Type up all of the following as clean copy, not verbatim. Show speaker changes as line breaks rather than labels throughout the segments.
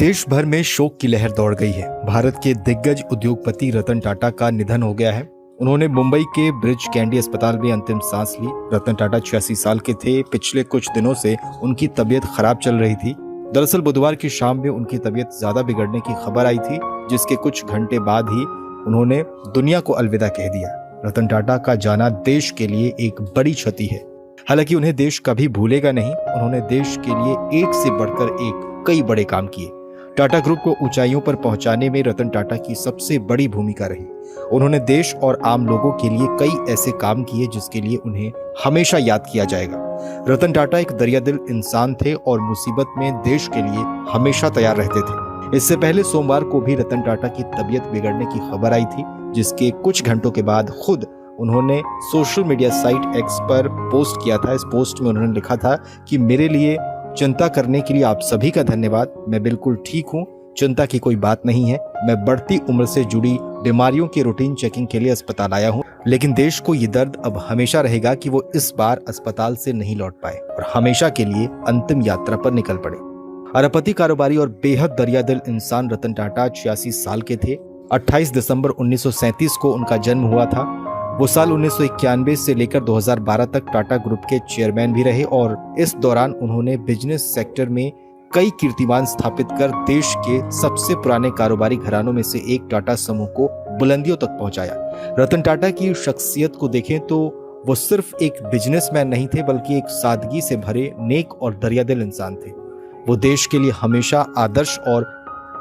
देश भर में शोक की लहर दौड़ गई है। भारत के दिग्गज उद्योगपति रतन टाटा का निधन हो गया है। उन्होंने मुंबई के ब्रिज कैंडी अस्पताल में अंतिम सांस ली। रतन टाटा 86 साल के थे। पिछले कुछ दिनों से उनकी तबीयत खराब चल रही थी। दरअसल बुधवार की शाम में उनकी तबीयत ज्यादा बिगड़ने की खबर आई थी, जिसके कुछ घंटे बाद ही उन्होंने दुनिया को अलविदा कह दिया। रतन टाटा का जाना देश के लिए एक बड़ी क्षति है। हालांकि उन्हें देश कभी भूलेगा नहीं। उन्होंने देश के लिए एक से बढ़कर एक कई बड़े काम किए। टाटा ग्रुप को ऊंचाइयों पर पहुंचाने में रतन टाटा की सबसे बड़ी भूमिका रही। उन्होंने देश और आम लोगों के लिए कई ऐसे काम किए जिसके लिए उन्हें हमेशा याद किया जाएगा। रतन टाटा एक दरियादिल इंसान थे और मुसीबत में देश के लिए हमेशा तैयार रहते थे। इससे पहले सोमवार को भी रतन टाटा की तबीयत बिगड़ने की खबर आई थी, जिसके कुछ घंटों के बाद खुद उन्होंने सोशल मीडिया साइट एक्स पर पोस्ट किया था। इस पोस्ट में उन्होंने लिखा था कि मेरे लिए चिंता करने के लिए आप सभी का धन्यवाद। मैं बिल्कुल ठीक हूँ, चिंता की कोई बात नहीं है। मैं बढ़ती उम्र से जुड़ी बीमारियों की रूटीन चेकिंग के लिए अस्पताल आया हूँ, लेकिन देश को ये दर्द अब हमेशा रहेगा कि वो इस बार अस्पताल से नहीं लौट पाए और हमेशा के लिए अंतिम यात्रा पर निकल पड़े। अरबपति कारोबारी और बेहद दरियादिल इंसान रतन टाटा 86 साल के थे। 28 दिसंबर 1937 को उनका जन्म हुआ था। वो साल 1991 से लेकर 2012 तक टाटा ग्रुप के चेयरमैन भी रहे और इस दौरान उन्होंने बिजनेस सेक्टर में कई कीर्तिमान स्थापित कर देश के सबसे पुराने कारोबारी घरानों में से एक टाटा समूह को बुलंदियों तक पहुंचाया। रतन टाटा की शख्सियत को देखें तो वो सिर्फ एक बिजनेसमैन नहीं थे, बल्कि एक सादगी से भरे नेक और दरियादिल इंसान थे। वो देश के लिए हमेशा आदर्श और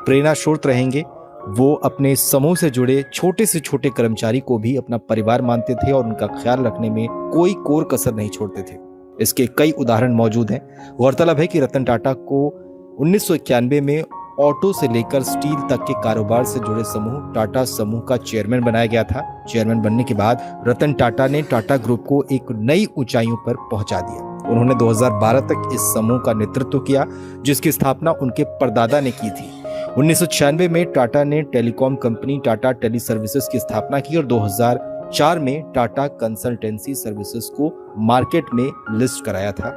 प्रेरणास्रोत रहेंगे। वो अपने समूह से जुड़े छोटे से छोटे कर्मचारी को भी अपना परिवार मानते थे और उनका ख्याल रखने में कोई कोर कसर नहीं छोड़ते थे। इसके कई उदाहरण मौजूद हैं। गौरतलब है कि रतन टाटा को 1991 में ऑटो से लेकर स्टील तक के कारोबार से जुड़े समूह टाटा समूह का चेयरमैन बनाया गया था। चेयरमैन बनने के बाद रतन टाटा ने टाटा ग्रुप को एक नई ऊंचाइयों पर पहुंचा दिया। उन्होंने 2012 तक इस समूह का नेतृत्व किया, जिसकी स्थापना उनके परदादा ने की थी। 1996 में टाटा ने telecom company Tata tele services की स्थापना की और 2004 में टाटा कंसल्टेंसी सर्विसेज को मार्केट में लिस्ट कराया था।